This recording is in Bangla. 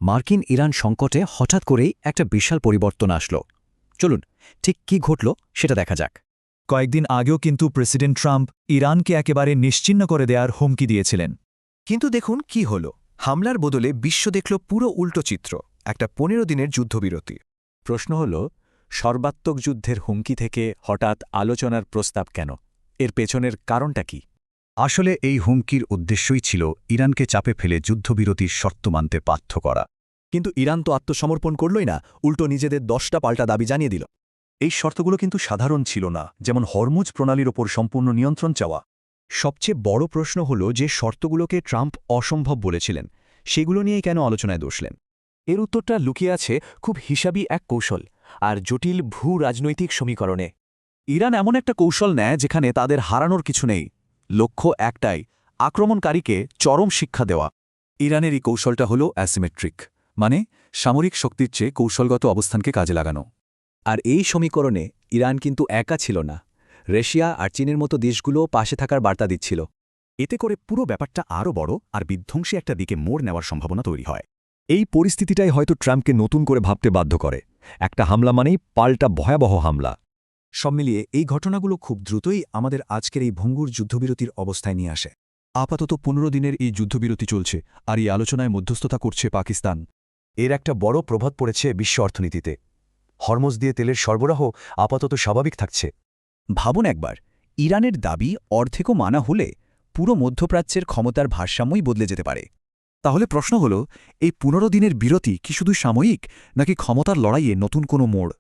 মার্কিন ইরান সংকটে হঠাৎ করেই একটা বিশাল পরিবর্তন আসলো। চলুন ঠিক কি ঘটল সেটা দেখা যাক। কয়েকদিন আগেও কিন্তু প্রেসিডেন্ট ট্রাম্প ইরানকে একেবারে নিশ্চিহ্ন করে দেওয়ার হুমকি দিয়েছিলেন। কিন্তু দেখুন কি হল, হামলার বদলে বিশ্ব দেখল পুরো উল্টো চিত্র, একটা ১৫ দিনের যুদ্ধবিরতি। প্রশ্ন হল, সর্বাত্মক যুদ্ধের হুমকি থেকে হঠাৎ আলোচনার প্রস্তাব কেন? এর পেছনের কারণটা কি? আসলে এই হুমকির উদ্দেশ্যই ছিল ইরানকে চাপে ফেলে যুদ্ধবিরতির শর্ত মানতে বাধ্য করা। কিন্তু ইরান তো আত্মসমর্পণ করলই না, উল্টো নিজেদের ১০টা পাল্টা দাবি জানিয়ে দিল। এই শর্তগুলো কিন্তু সাধারণ ছিল না, যেমন হরমুজ প্রণালীর ওপর সম্পূর্ণ নিয়ন্ত্রণ চাওয়া। সবচেয়ে বড় প্রশ্ন হল যে শর্তগুলোকে ট্রাম্প অসম্ভব বলেছিলেন, সেগুলো নিয়েই কেন আলোচনায় বসলেন? এর উত্তরটা লুকিয়ে আছে খুব হিসাবী এক কৌশল আর জটিল ভূ রাজনৈতিক সমীকরণে। ইরান এমন একটা কৌশল নেয় যেখানে তাদের হারানোর কিছু নেই, লক্ষ্য একটাই, আক্রমণকারীকে চরম শিক্ষা দেওয়া। ইরানের এই কৌশলটা হল অ্যাসিমেট্রিক, মানে সামরিক শক্তির চেয়ে কৌশলগত অবস্থানকে কাজে লাগানো। আর এই সমীকরণে ইরান কিন্তু একা ছিল না, রাশিয়া আর চীনের মতো দেশগুলোও পাশে থাকার বার্তা দিচ্ছিল। এতে করে পুরো ব্যাপারটা আরও বড় আর বিধ্বংসী একটা দিকে মোড় নেওয়ার সম্ভাবনা তৈরি হয়। এই পরিস্থিতিটাই হয়তো ট্রাম্পকে নতুন করে ভাবতে বাধ্য করে। একটা হামলা মানেই পাল্টা ভয়াবহ হামলা। সব মিলিয়ে এই ঘটনাগুলো খুব দ্রুতই আমাদের আজকের এই ভঙ্গুর যুদ্ধবিরতির অবস্থায় নিয়ে আসে। আপাতত ১৫ দিনের এই যুদ্ধবিরতি চলছে, আর এই আলোচনায় মধ্যস্থতা করছে পাকিস্তান। এর একটা বড় প্রভাব পড়েছে বিশ্ব অর্থনীতিতে। হরমুজ দিয়ে তেলের সরবরাহ আপাতত স্বাভাবিক থাকছে। ভাবুন একবার, ইরানের দাবি অর্ধেকও মানা হলে পুরো মধ্যপ্রাচ্যের ক্ষমতার ভারসাম্যই বদলে যেতে পারে। তাহলে প্রশ্ন হল, এই ১৫ দিনের বিরতি কি শুধু সাময়িক, নাকি ক্ষমতার লড়াইয়ে নতুন কোনো মোড়?